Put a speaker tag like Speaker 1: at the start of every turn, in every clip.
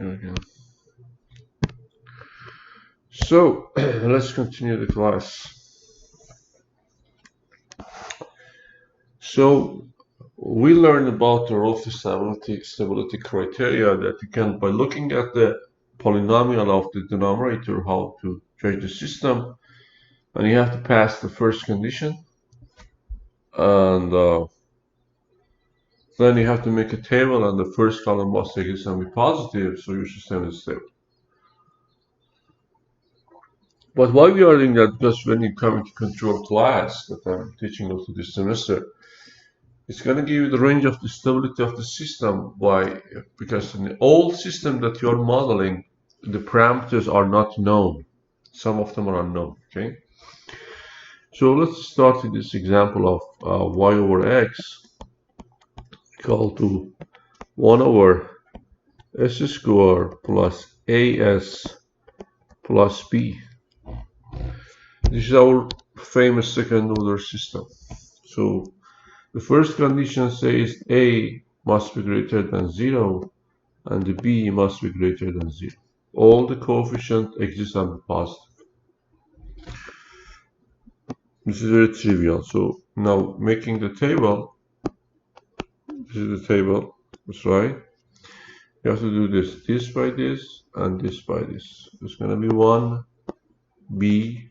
Speaker 1: Okay. So let's continue the class. So we learned about the relative stability criteria that you can, by looking at the polynomial of the denominator, how to judge the system, and you have to pass the first condition, and then you have to make a table, and the first column must be positive, so your system is stable. But why we are doing that? Because when you come into control class that I'm teaching also this semester, it's going to give you the range of the stability of the system because in the old system that you're modeling, the parameters are not known. Some of them are unknown. Okay. So let's start with this example of y over x equal to 1 over s squared plus as plus b. This is our famous second order system. So the first condition says a must be greater than 0 and the b must be greater than 0. All the coefficients exist on the positive. This is very trivial. So now making the table, this is the table, that's right. You have to do this by this, and this by this. It's going to be 1, b.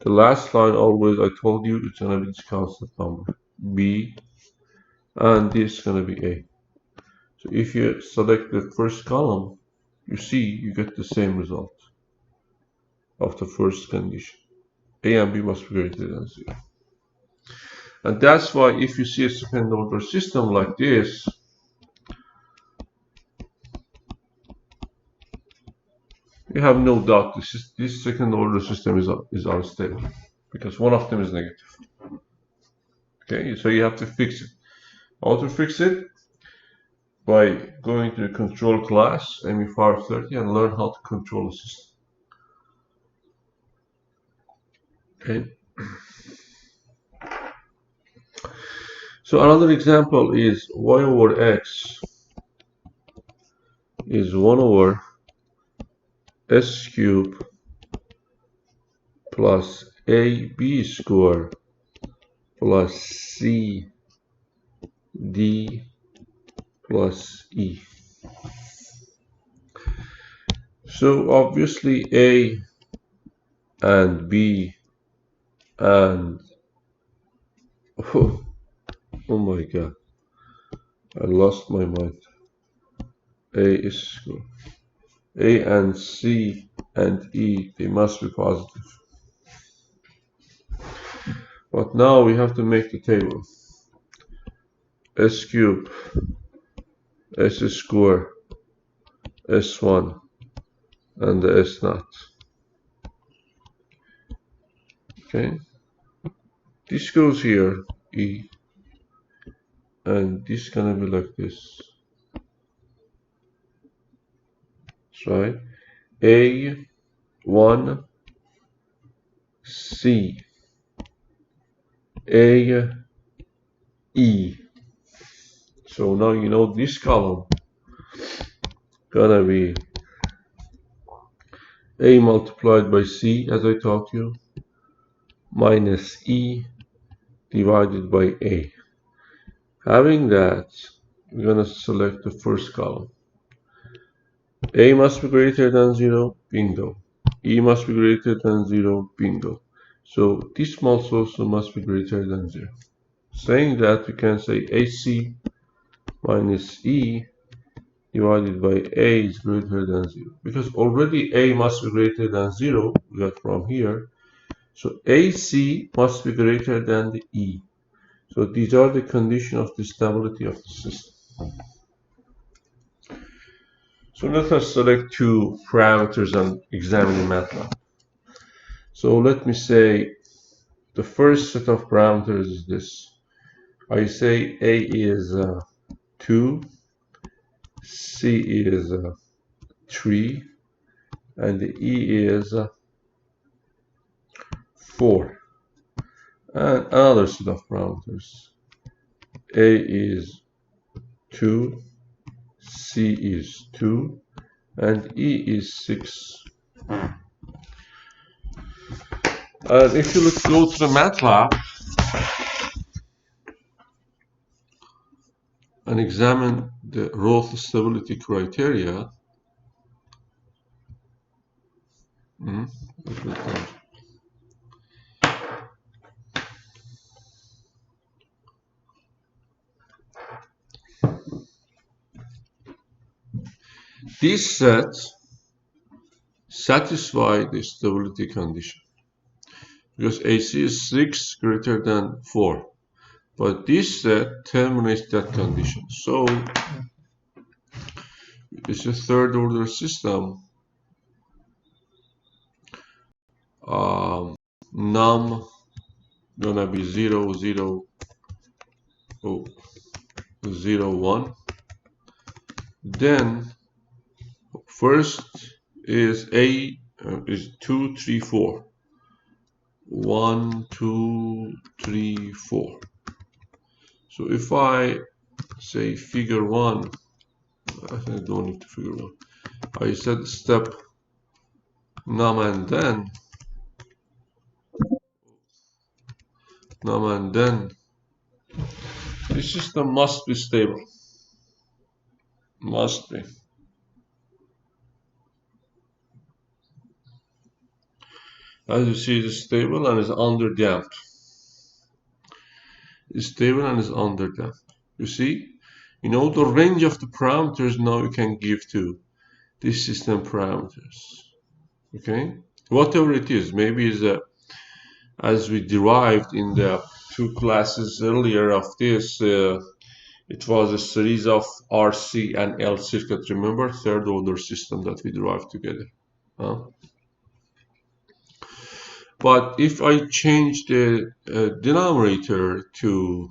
Speaker 1: The last line always, I told you, it's going to be this constant number, b, and this is going to be a. So if you select the first column, you see you get the same result of the first condition. A and b must be greater than 0. And that's why if you see a second order system like this, you have no doubt this second order system is unstable because one of them is negative. Okay, so you have to fix it. How to fix it? By going to the control class ME430 and learn how to control the system. Okay. So another example is y over x is 1 over s cubed plus ab squared plus c d plus e. So obviously a and b and oh my god, I lost my mind. A is squared. A and C and E, they must be positive. But now we have to make the table. S cubed, S squared, S1, and the S naught. Okay. This goes here, E, and this is gonna be like this. That's right. A1, C, A, E. So now you know this column gonna be A multiplied by C, as I taught you, minus E divided by A. Having that, we're gonna select the first column. A must be greater than 0, bingo. E must be greater than 0, bingo. So this also must be greater than 0. Saying that, we can say AC minus E divided by A is greater than 0. Because already A must be greater than 0, we got from here. So AC must be greater than the E. So these are the conditions of the stability of the system. So let us select two parameters and examine the MATLAB. So let me say the first set of parameters is this. I say A is 2, C is 3, and the E is 4. And another set of parameters. A is 2, C is 2, and E is 6. And if you go to the MATLAB and examine the Roth stability criteria, these sets satisfy the stability condition because AC is 6 greater than 4. But this set terminates that condition. So it's a third order system. Num gonna be 0, 0, 0, 1. Then first is A is 2, 3, 4. 1, 2, 3, 4. So if I say figure 1, I don't need to figure 1. I set step num and then this system must be stable. Must be. As you see, it is stable and is underdamped. It's stable and is underdamped. You see, the range of the parameters now you can give to this system parameters. Okay, whatever it is, maybe is as we derived in the 2 classes earlier of this, it was a series of RC and L circuit. Remember, third order system that we derived together. But if I change the denominator to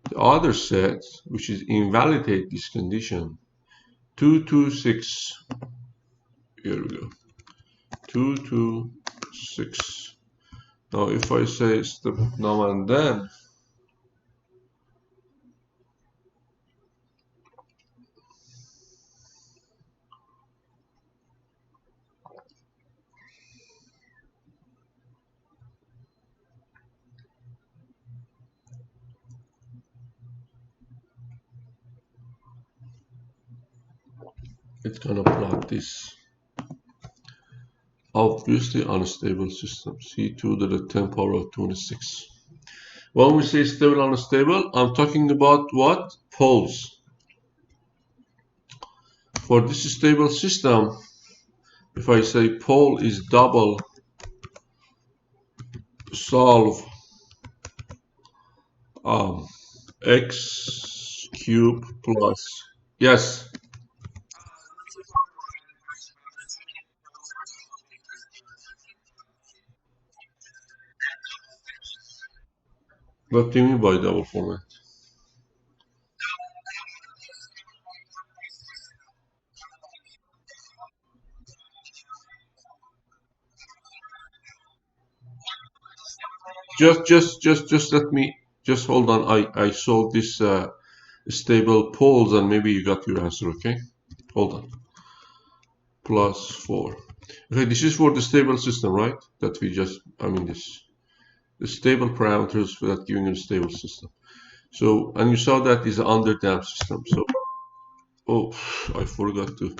Speaker 1: the other set, which is invalidate this condition, 2, 2, 6. Here we go. 2, 2, 6. Now, if I say step num and then, it's gonna plot this. Obviously unstable system, C2 to the 10 power of 26. When we say stable, unstable, I'm talking about what? Poles. For this stable system, if I say pole is double, solve x cube plus, yes. What do you mean by double format? Just let me just hold on. I solved this stable poles and maybe you got your answer. Okay, hold on. Plus 4. Okay, this is for the stable system, right? That we just, the stable parameters for that giving a stable system. So, and you saw that is an underdamped system. So, oh, I forgot to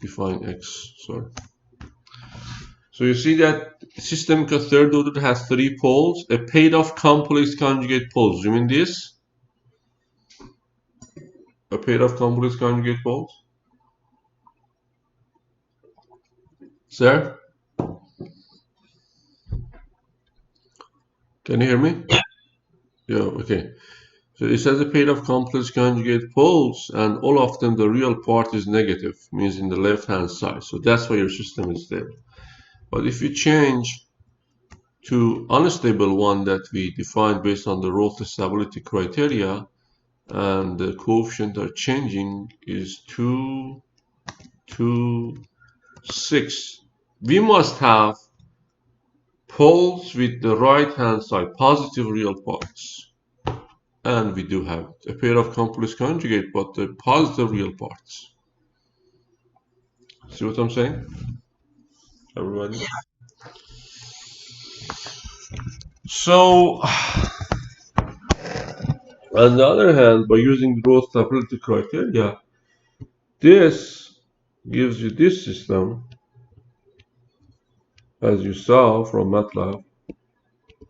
Speaker 1: define x. Sorry. So you see that system third order has 3 poles, a paid-off complex conjugate poles. You mean this? A paid-off complex conjugate poles? Sir? Can you hear me? Yeah, okay. So it says a pair of complex conjugate poles, and all of them, the real part is negative, means in the left-hand side. So that's why your system is stable. But if you change to unstable one that we defined based on the Roth stability criteria, and the coefficient are changing is 2, 2, 6. We must have poles with the right-hand side, positive real parts. and we do have a pair of complex conjugate, but the positive real parts. See what I'm saying, everybody? So, on the other hand, by using growth stability criteria, this gives you this system, as you saw from MATLAB,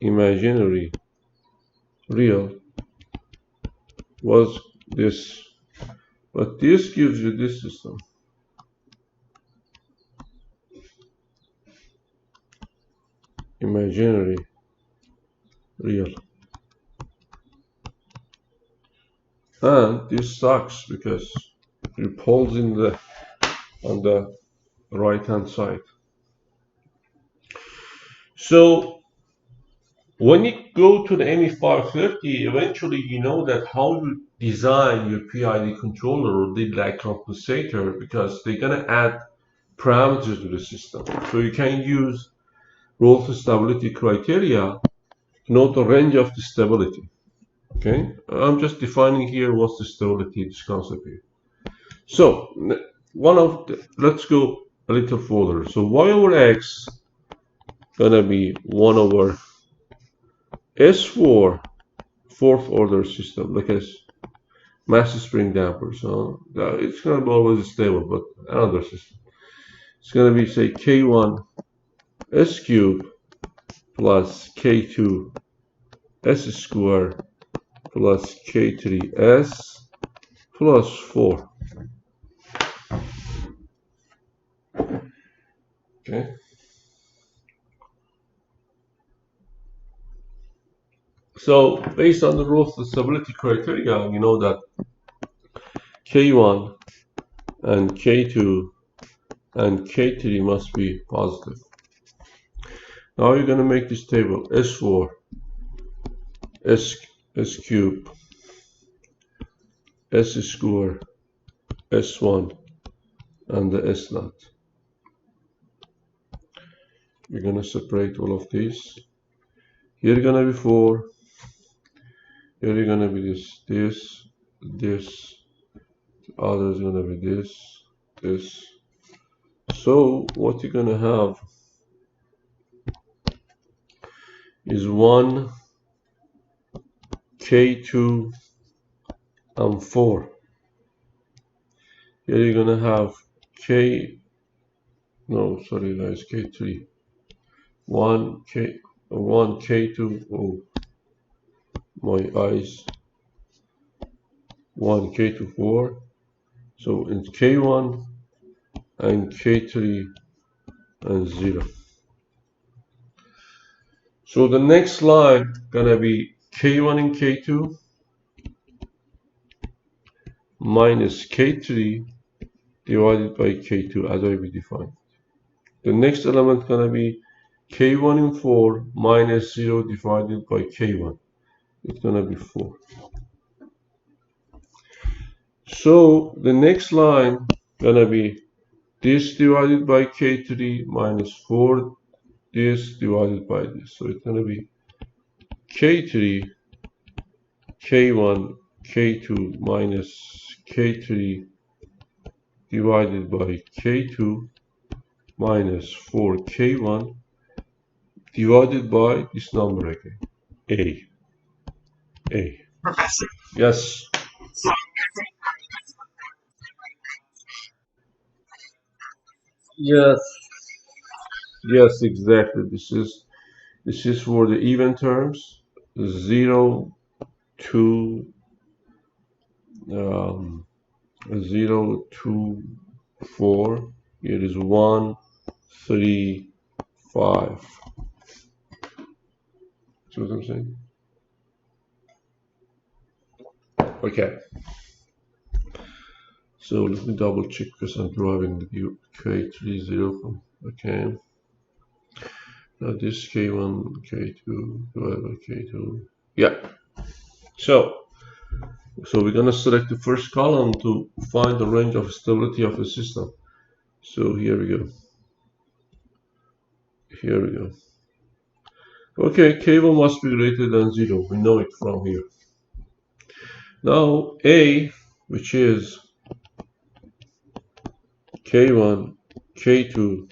Speaker 1: imaginary, real, was this. But this gives you this system. Imaginary, real. And this sucks because it pulls in on the right hand side. So when you go to the ME430, eventually you know that how you design your PID controller or lead lag compensator, because they're gonna add parameters to the system. So you can use relative stability criteria to know the range of the stability. Okay, I'm just defining here what's the stability in this concept here. So let's go a little further. So y over x gonna be 1 over S4 fourth order system, like a massive spring damper. So it's gonna be always stable, but another system. It's gonna be, say, K1 S cube plus K2 S square plus K3 S plus 4. Okay. So based on the rules of stability criteria, you know that K1 and K2 and K3 must be positive. Now you're going to make this table S4, S cube, S square, S1, and the S naught. We're going to separate all of these. Here going to be 4. Here you're going to be this. The other is going to be this. So what you're going to have is 1, K2, and 4. Here you're going to have K3. 1, K2, oh, my eyes. 1, K2, 4. So it's K1 and K3 and 0. So the next line gonna be K1 and K2 minus K3 divided by K2 as I defined. The next element gonna be K1 and 4 minus 0 divided by K1. It's gonna be 4. So the next line gonna be this divided by K3 minus 4, this divided by this. So it's gonna be K3, K1, K2 minus K3 divided by K2 minus 4K1 divided by this number again, A.
Speaker 2: Professor.
Speaker 1: Yes.
Speaker 2: So
Speaker 1: Yes. Yes, exactly. This is for the even terms, 0, 2, 0, 2, 4. Here is 1, 3, 5. See what I'm saying? Okay. So let me double check because I'm driving the K30. Okay. Now this K1, K2 divided by K2. Yeah. So we're gonna select the first column to find the range of stability of the system. So here we go. Here we go. Okay, K1 must be greater than 0. We know it from here. Now A, which is K1, K2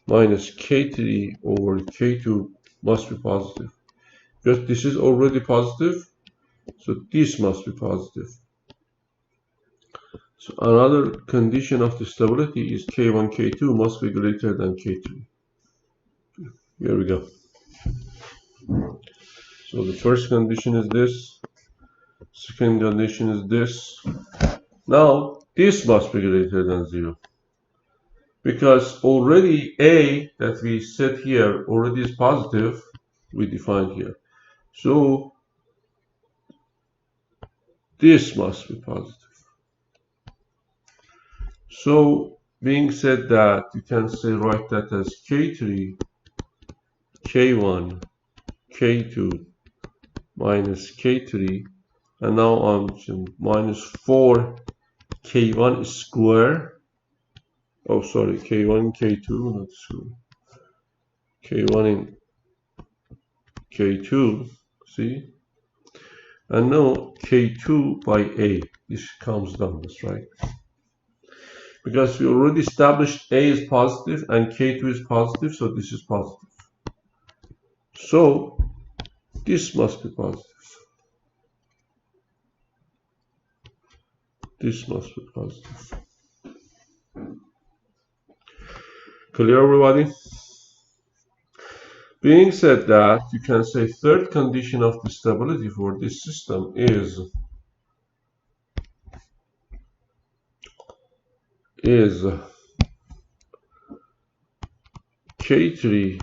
Speaker 1: minus K3 over K2 must be positive. Because this is already positive, so this must be positive. So another condition of the stability is K1, K2 must be greater than K3. Here we go. So the first condition is this. Second condition is this. Now this must be greater than 0. Because already A that we set here already is positive, we defined here. So this must be positive. So being said that, you can say write that as K3, K1, K2 minus K3, and now I'm minus 4 K1 square. Oh, sorry, K1, K2, not square. K1 in K2, see? And now K2 by A, this comes down, that's right. Because we already established A is positive and K2 is positive, so this is positive. So this must be positive. This must be positive. Clear, everybody? Being said that, you can say third condition of the stability for this system is K3,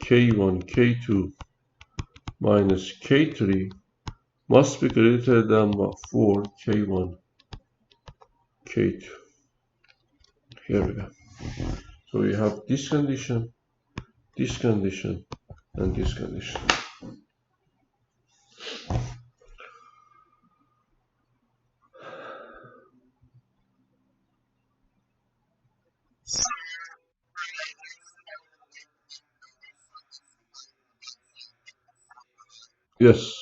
Speaker 1: K1, K2 minus K3 must be greater than 4 K1, K2. Here we go. So we have this condition, and this condition. Yes.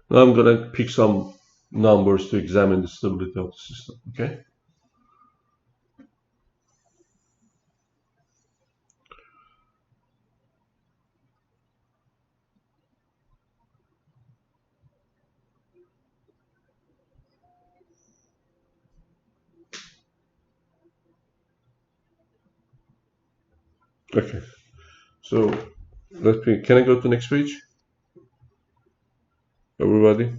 Speaker 1: Now I'm going to pick some numbers to examine the stability of the system, okay? Okay, so can I go to the next page? Everybody?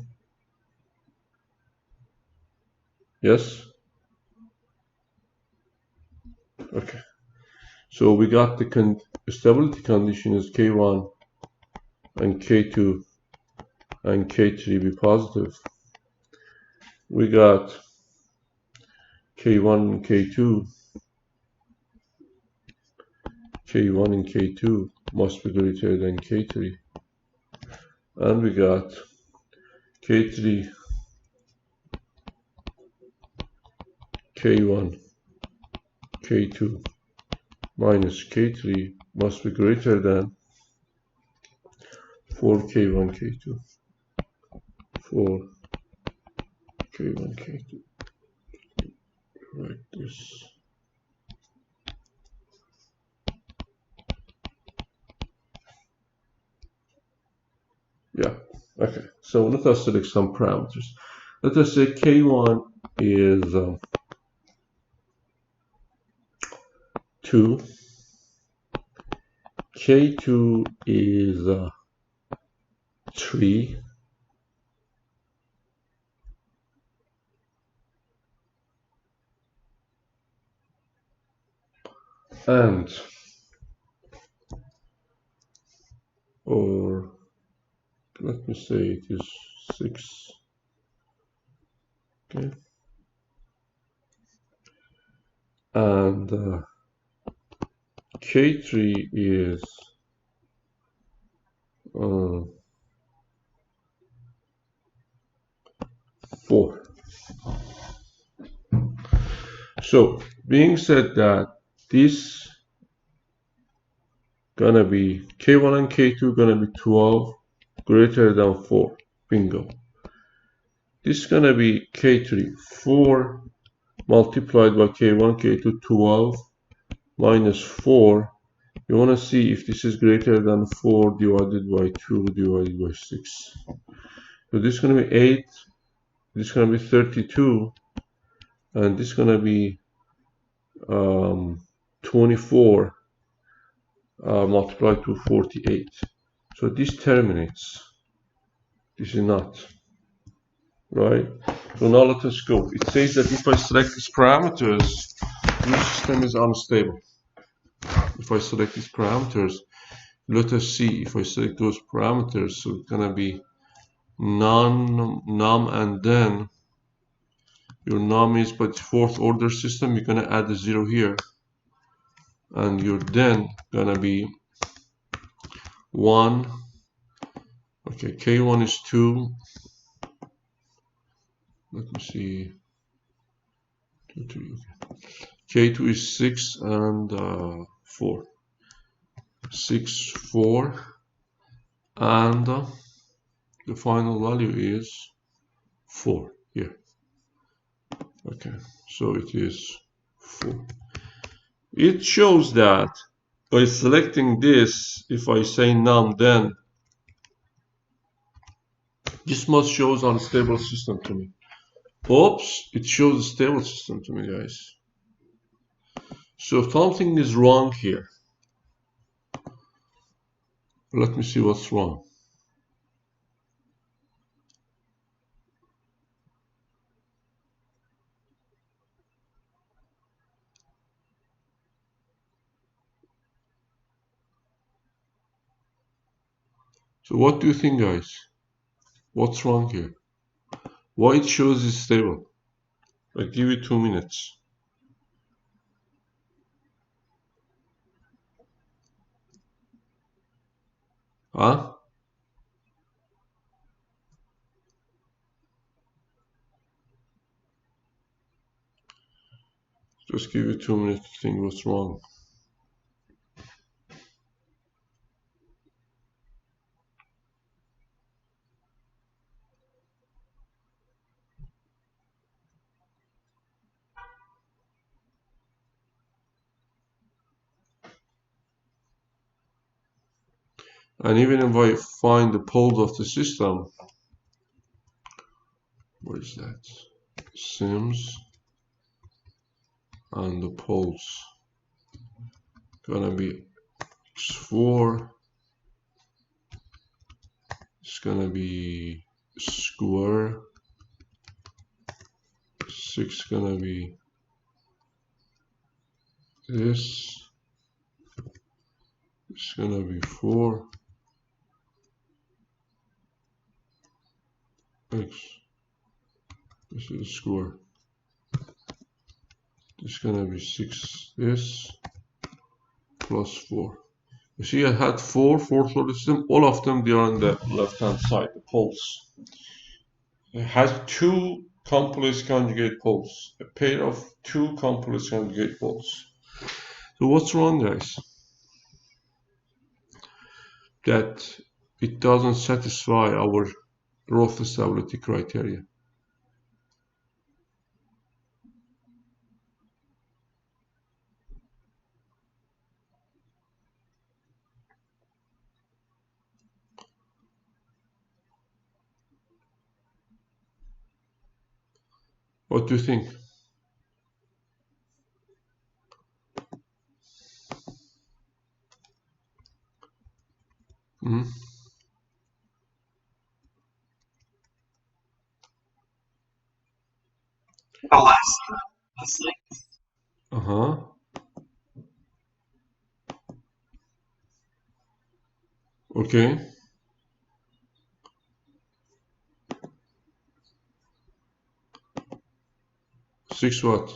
Speaker 1: Yes? Okay. So we got the stability condition is K1 and K2 and K3 be positive. We got K1 and K2. K1 and K2 must be greater than K3. And we got K3, K1, K2 minus K3 must be greater than 4K1, K2. 4K1, K2. Like this. Yeah, okay. So let us select some parameters. Let us say K1 is 2. K2 is 3. And, or let me say it is 6. Okay. And K3 is 4. So being said that this gonna be K1 and K2 gonna be 12 greater than 4. Bingo. This is going to be K3, 4 multiplied by K1, K2, 12 minus 4. You want to see if this is greater than 4 divided by 2 divided by 6. So this is going to be 8, this is going to be 32, and this is going to be 24 multiplied to 48. So this terminates. This is not. Right? So now let us go. It says that if I select these parameters, your system is unstable. If I select these parameters, let us see if I select those parameters. So it's gonna be num, and then your num is but fourth order system. You're gonna add a 0 here, and your then gonna be 1. Okay, K1 is 2. Let me see. 2, 3. Okay. K2 is 6 and 4. 6, 4, and the final value is 4 here. Okay, so it is 4. It shows that by selecting this, if I say num, then this must shows unstable system to me. Oops, it shows a stable system to me, guys. So something is wrong here. Let me see what's wrong. So what do you think, guys? What's wrong here? Why it shows is stable? I give you 2 minutes. Huh? Just give you 2 minutes to think what's wrong. And even if I find the poles of the system, what is that? Sims and the poles gonna be x4. It's gonna be square. 6 gonna be this. It's gonna be 4 x. This is a square. It's gonna be 6 this plus 4. You see, I had 4 fourth order system. All of them, they are on the left hand side, the poles. It has 2 complex conjugate poles, a pair of 2 complex conjugate poles. So what's wrong, guys? That it doesn't satisfy our growth stability criteria. What do you think? Mm-hmm. Uh-huh. Okay. 6 what?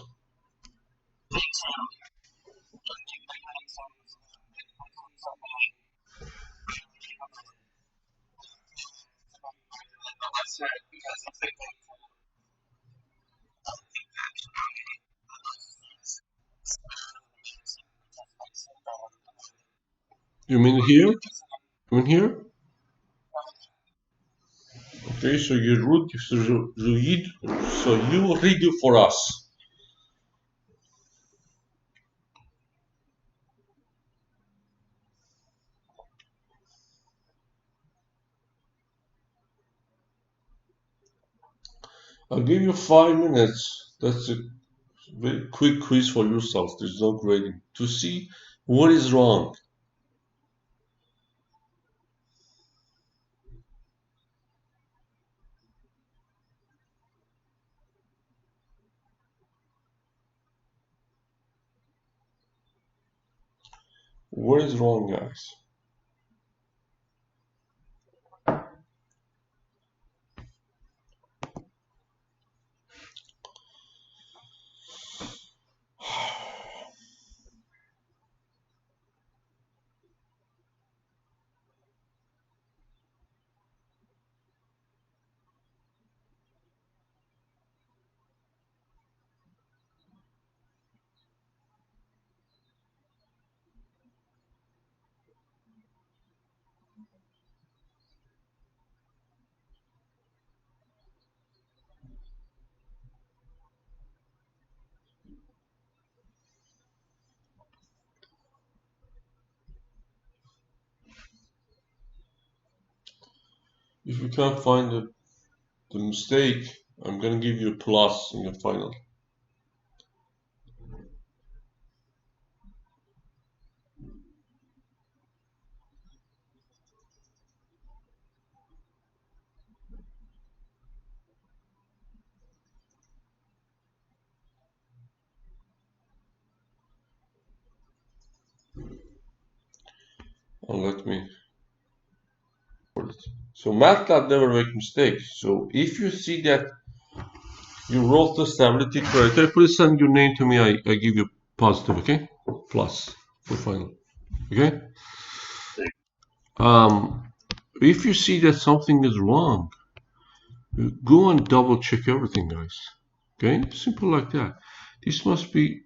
Speaker 1: You mean here? You mean here? Okay, so you read it for us. I'll give you 5 minutes. That's a very quick quiz for yourself. There's no grading to see what is wrong. What is wrong, guys? If you can't find the mistake, I'm gonna give you a plus in your final. And let me. So MATLAB never make mistakes. So if you see that you wrote the stability criteria, please send your name to me. I give you positive, okay? Plus for final. Okay? If you see that something is wrong, go and double check everything, guys. Okay? Simple like that. This must be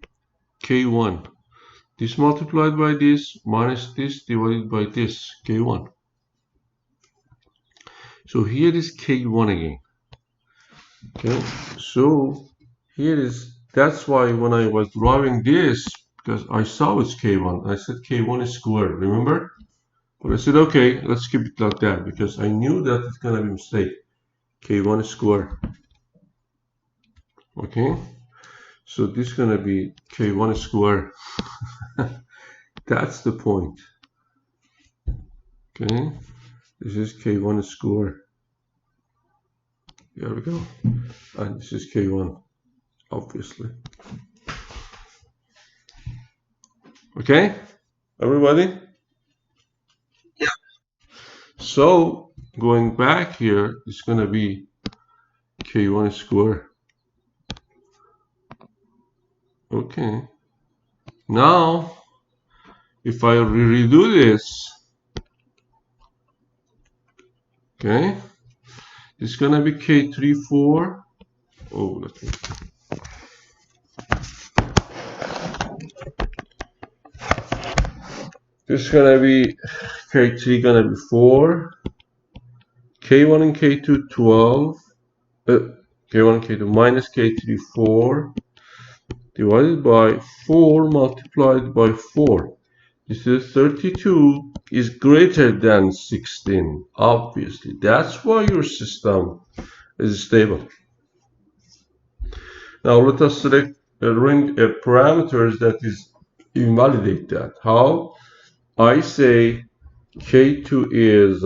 Speaker 1: K1. This multiplied by this minus this divided by this, K1. So here is K1 again. Okay, so here is, that's why when I was drawing this, because I saw it's K1, I said K1 is squared, remember? But I said, okay, let's keep it like that, because I knew that it's gonna be a mistake. K1 is squared. Okay, so this is gonna be K1 is squared. That's the point. Okay, this is K1 is squared. There we go. And this is K1, obviously. Okay, everybody? Yeah. So going back here, it's going to be K1 squared. Okay. Now, if I redo this, okay, it's going to be K34. Oh, let me. This is going to be K3 going to be 4. K1 and K2 12. K1 and K2 minus K3 4. Divided by 4 multiplied by 4. This is 32 is greater than 16. Obviously, that's why your system is stable. Now let us select a ring of parameters that is invalidate that. How? I say K2 is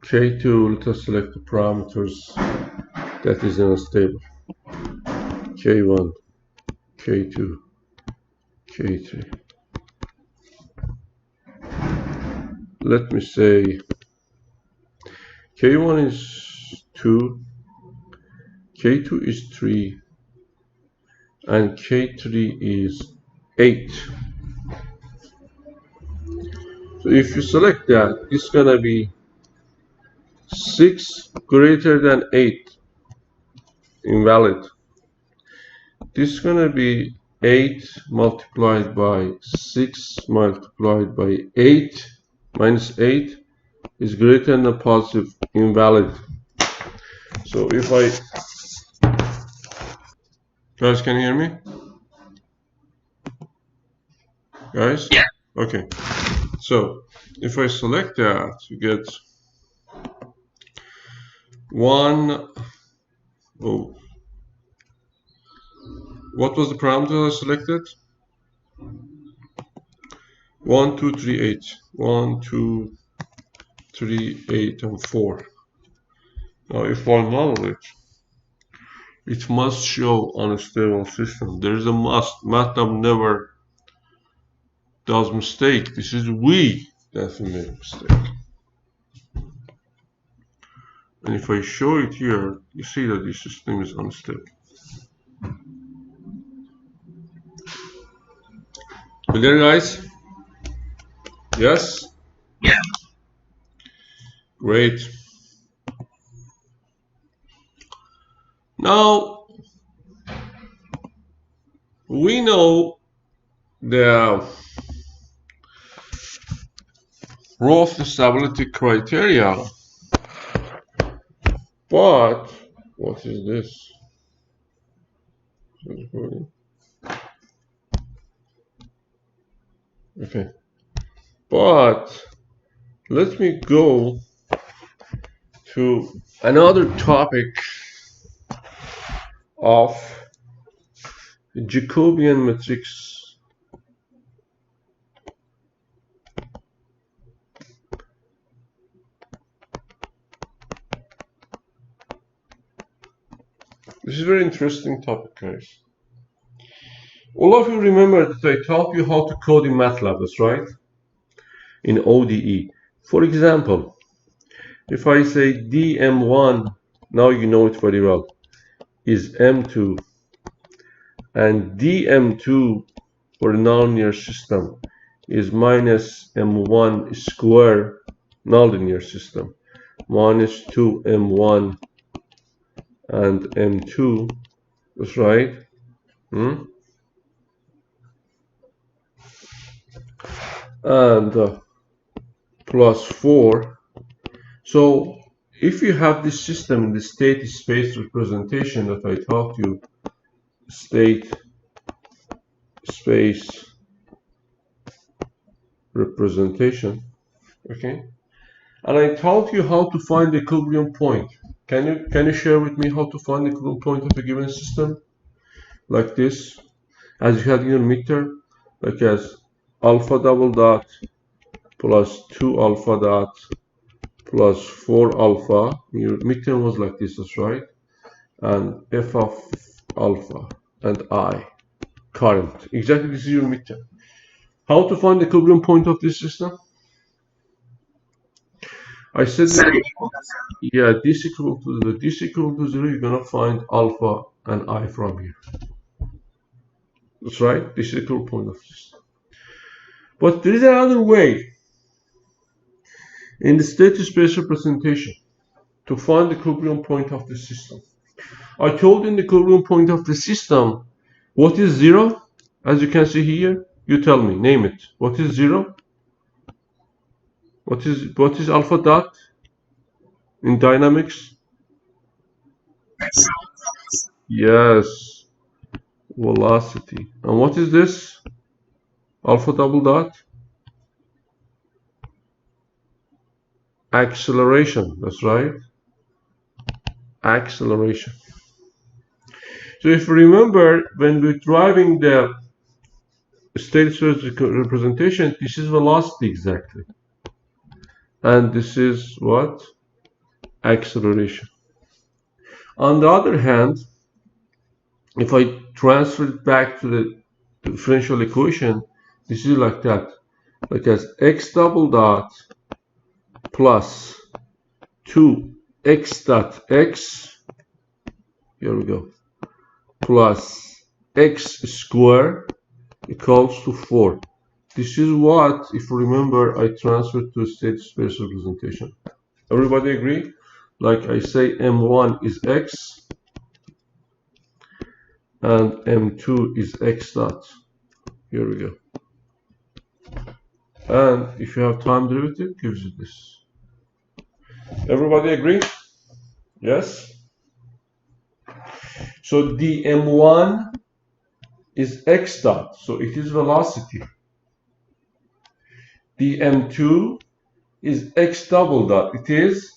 Speaker 1: K2, let us select the parameters that is unstable. K1, K2, K3. Let me say K1 is 2, K2 is 3, and K3 is 8. So if you select that, it's gonna be 6 greater than 8. invalid. This is going to be 8 multiplied by 6 multiplied by 8 minus 8 is greater than a positive, invalid. So if I, guys, can you hear me? Guys? Yeah. Okay. So if I select that, you get 1. Oh, what was the parameter I selected? 1, 2, 3, 8. 1, 2, 3, 8, and 4. Now if I model it, it must show on a stable system. There is a must. MATLAB never does mistake. This is we that made a mistake. And if I show it here, you see that this system is unstable. Clear, guys? Yes? Yeah. Great. Now, we know the Roth stability criteria, but what is this? Okay, but let me go to another topic of Jacobian matrix. This is a very interesting topic, guys. All of you remember that I taught you how to code in MATLAB, that's right? In ODE. For example, if I say dm1, now you know it very well, is m2, and dm2 for a nonlinear system is minus m1 square nonlinear system, minus 2m1 and m2, that's right. And plus 4. So if you have this system in the state space representation that I taught you, state space representation, okay, and I taught you how to find the equilibrium point. Can you share with me how to find the equilibrium point of a given system? Like this, as you had in your midterm, like as alpha double dot plus 2 alpha dot plus 4 alpha. Your midterm was like this, that's right. And f of alpha and I, current. Exactly, this is your midterm. How to find the equilibrium point of this system? I said that, yeah, this equal to 0, you're gonna find alpha and I from here. That's right, this is the equilibrium point of the system. But there is another way in the state space representation to find the equilibrium point of the system. I told you in the equilibrium point of the system, what is 0? As you can see here, you tell me, name it. What is 0? What is alpha dot in dynamics? Yes, velocity. And what is this? Alpha double dot? Acceleration, that's right. Acceleration. So if you remember, when we're driving the state space representation, this is velocity exactly. And this is what? Acceleration. On the other hand, if I transfer it back to the differential equation, this is like that. Like as x double dot plus 2x dot x, here we go, plus x squared equals to 4. This is what, if you remember, I transferred to a state space representation. Everybody agree? Like I say, m1 is x, and m2 is x dot. Here we go. And if you have time derivative, gives you this. Everybody agree? Yes? So the m1 is x dot, so it is velocity. The m2 is x double dot, it is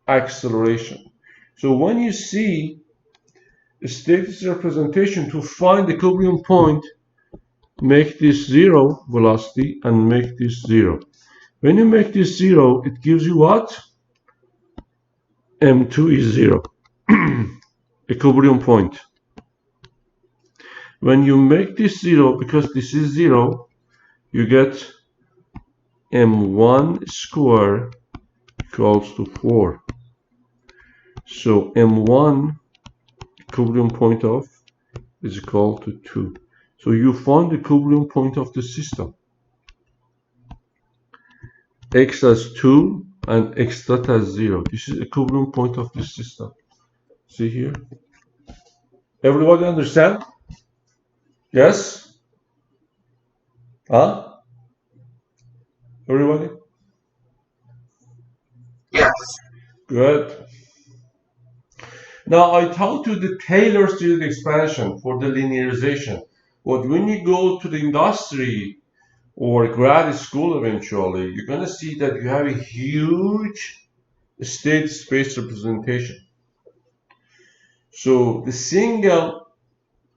Speaker 1: acceleration. So when you see a status representation, to find the equilibrium point, make this 0 velocity and make this 0. When you make this 0, it gives you what? m2 is 0. Equilibrium point. When you make this 0, because this is 0, you get m1 square equals to 4. So m1 equilibrium point of is equal to 2. So you find the equilibrium point of the system. X has 2 and x dot has 0. This is equilibrium point of the system. See here? Everybody understand? Yes? Huh? Everybody?
Speaker 2: Yes.
Speaker 1: Good. Now I taught you the Taylor series expansion for the linearization. But when you go to the industry or grad school eventually, you're going to see that you have a huge state space representation. So the single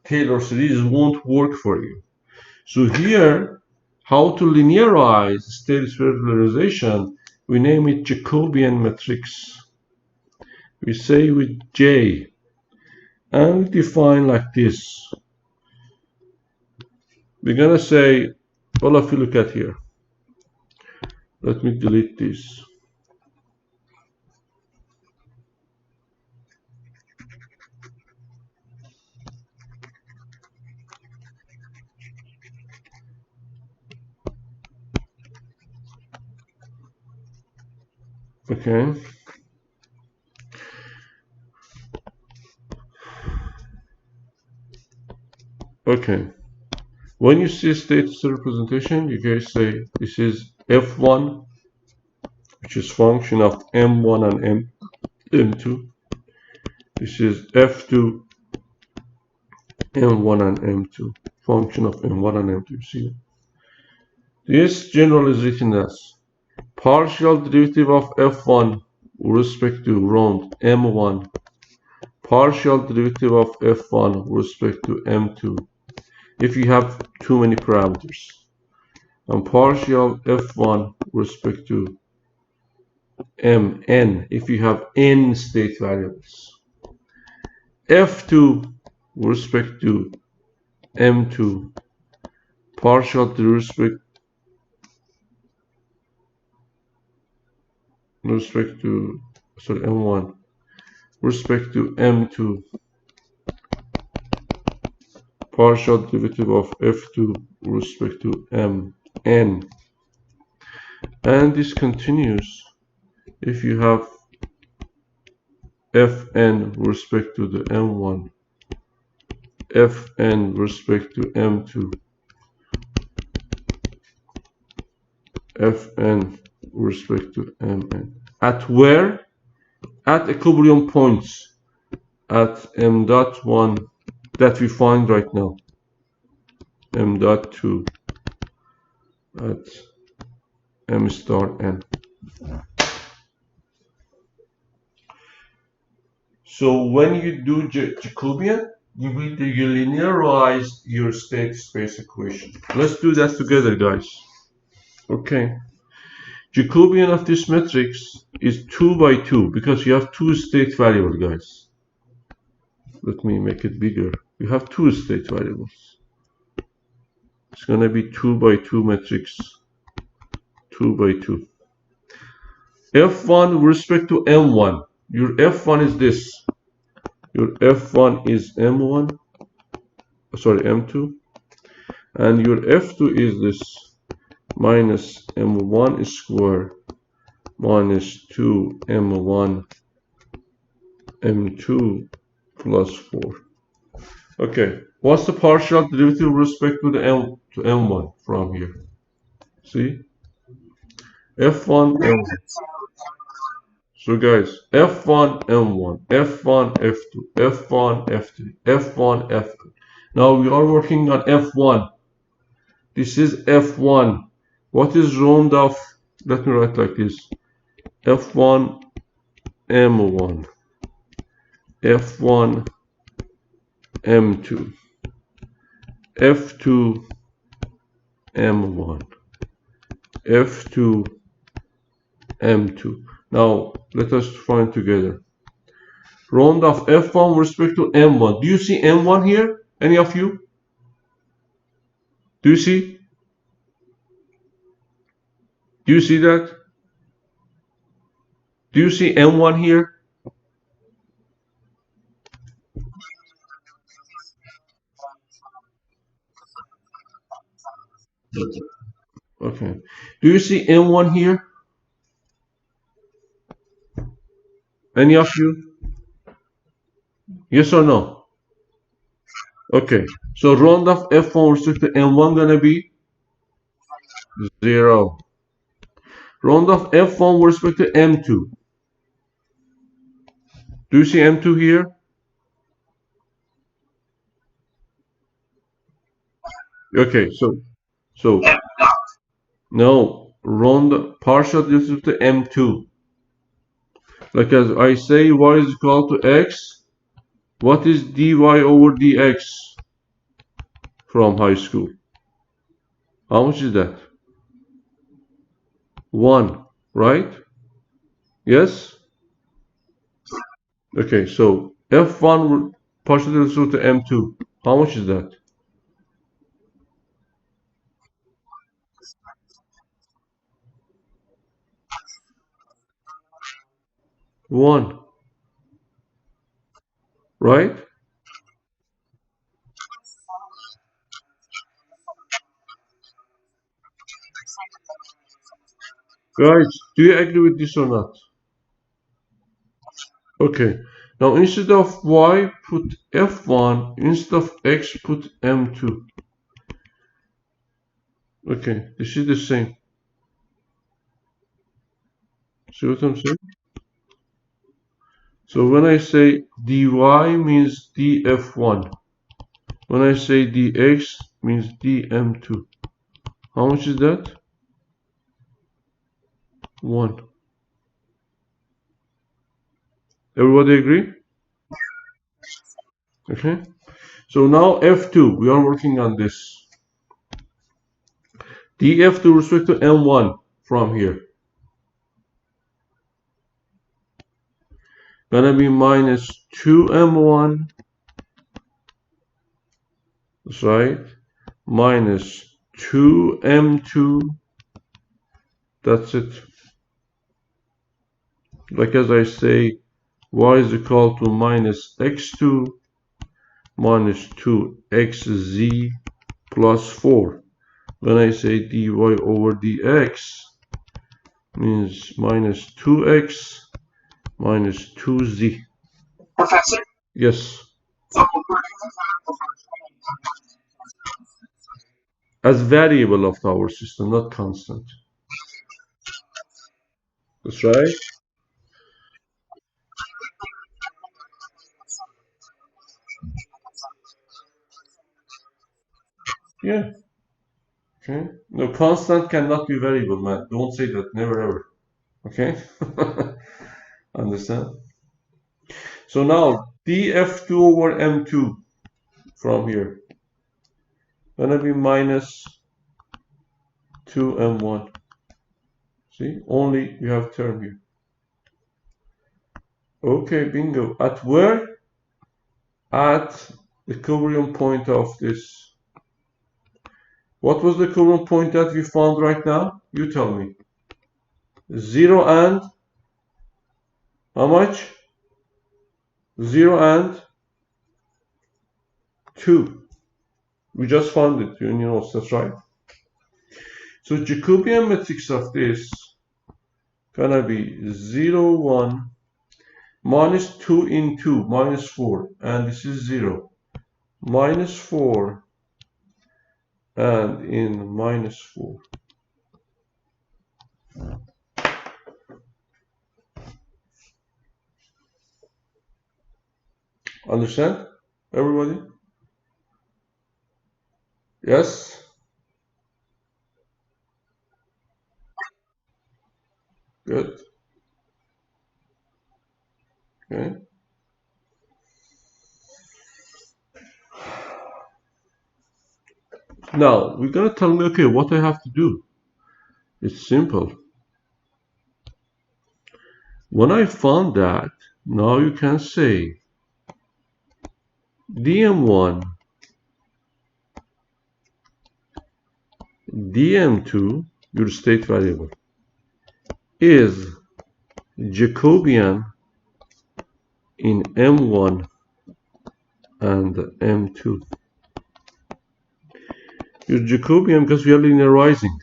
Speaker 1: Taylor series won't work for you. So here, how to linearize state space linearization, we name it Jacobian matrix. We say with J, and we define like this. We're gonna say, well, if you look at here, let me delete this. Okay. Okay. When you see status representation, you guys say this is F1, which is function of M1 and M2. This is F2, M1 and M2, function of M1 and M2. See, this generally is written as partial derivative of F1 with respect to round M1, partial derivative of F1 with respect to M2, if you have too many parameters, and partial F1 with respect to Mn if you have n state variables. F2 with respect to M2, partial with respect to M1 with respect to M2, partial derivative of F2 with respect to Mn, and this continues if you have Fn with respect to the M1, Fn with respect to M2, Fn with respect to Mn. At where? At equilibrium points at m dot 1 that we find right now, m dot 2 at m star n. So when you do Jacobian, you linearize your state space equation. Let's do that together, guys. Okay. Jacobian of this matrix is 2 by 2 because you have two state variables, guys. Let me make it bigger. You have two state variables. It's going to be 2 by 2 matrix. 2 by 2. F1 with respect to M1. Your F1 is this. Your F1 is M1. Sorry, M2. And your F2 is this. Minus M1 square minus 2 M1 M2 plus 4. Okay, what's the partial derivative with respect to the m1 from here? See, f1 m1. So guys, f1 m1, f1 f2, f1 f3, f1 f2. Now we are working on f1. This is f1. What is round of? Let me write like this: f1 m1, f1 m2, f2 m1, f2 m2. Now let us find together. Round of f1 with respect to m1. Do you see m1 here? Any of you? Do you see? Do you see that? Do you see m1 here? Okay. Do you see m1 here? Any of you? Yes or no? Okay. So round of f1 with respect to m1 gonna be 0. Round of f1 with respect to m2. Do you see m2 here? Okay. So no, round partial derivative to m2. Like as I say, y is equal to x. What is dy over dx from high school? How much is that? 1, right? Yes? Okay, so f1 partial derivative to m2. How much is that? 1, right? Guys, do you agree with this or not? Okay, now instead of y, put f1. Instead of x, put m2. Okay, this is the same. See what I'm saying? So when I say dy means df1. When I say dx means dm2. How much is that? 1. Everybody agree? Okay. So now f2, we are working on this. df2 with respect to m1 from here. Gonna be minus 2m1, that's right, minus 2m2, that's it. Like as I say, y is equal to minus x2 minus 2xz plus 4. When I say dy over dx means minus 2x minus 2z. Professor? Yes. As variable of our system, not constant. That's right. Yeah. Okay. No, constant cannot be variable, man. Don't say that. Never ever. Okay. Understand? So now df2 over m2 from here gonna be minus 2m1. See, only you have term here. Okay, bingo. At where? At the equilibrium point of this. What was the equilibrium point that we found right now? You tell me. 0 and how much? 0 and 2. We just found it, you know, that's right. So Jacobian matrix of this gonna be 0, 1, minus 2 in 2, minus 4, and this is 0. -4 and in -4. Understand, everybody? Yes? Good. Okay. Now, we're going to tell me, okay, what I have to do. It's simple. When I found that, now you can say dm1, dm2, your state variable, is Jacobian in m1 and m2. Your Jacobian, because we are linearizing,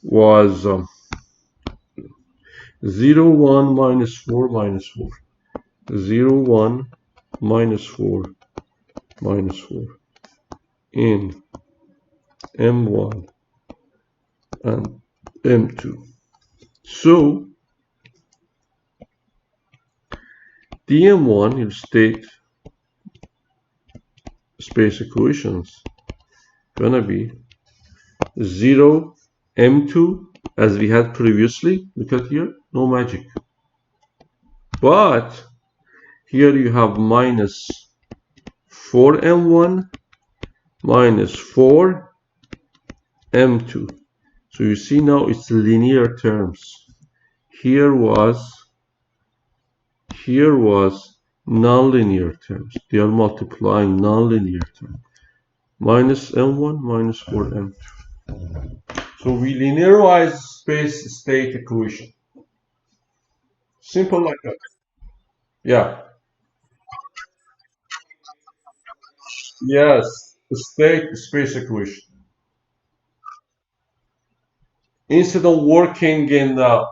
Speaker 1: was 0, 1, minus 4, minus 4. 0, 1, minus 4, minus 4 in m1 and m2. So dm1, your state space equations, gonna be 0 m2 as we had previously. Look at here, no magic. But here you have minus 4m1 minus 4 m2. So you see now it's linear terms. Here was nonlinear terms. They are multiplying nonlinear terms. Minus m1 minus 4m2. So we linearize space state equation. Simple like that. Yeah. Yes. State space equation. Instead of working in the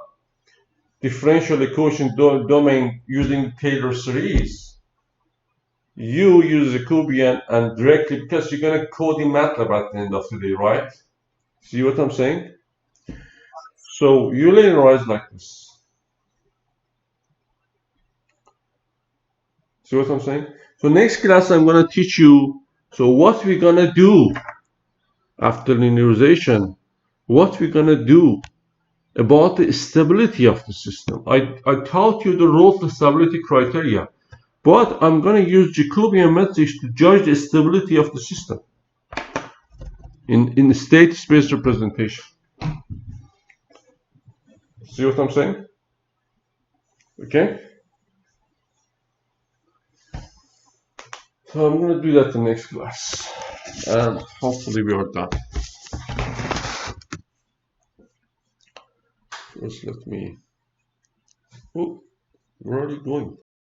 Speaker 1: differential equation domain using Taylor series, you use Jacobian and directly, because you're going to code in MATLAB at the end of the day, right? See what I'm saying? So you linearize like this. See what I'm saying? So next class I'm going to teach you, so what we're going to do after linearization, what we're going to do about the stability of the system. I taught you the Roth stability criteria, but I'm going to use Jacobian methods to judge the stability of the system in state space representation. See what I'm saying? Okay? So I'm going to do that in the next class, and hopefully we are done. First, let me. Oh, where are you going?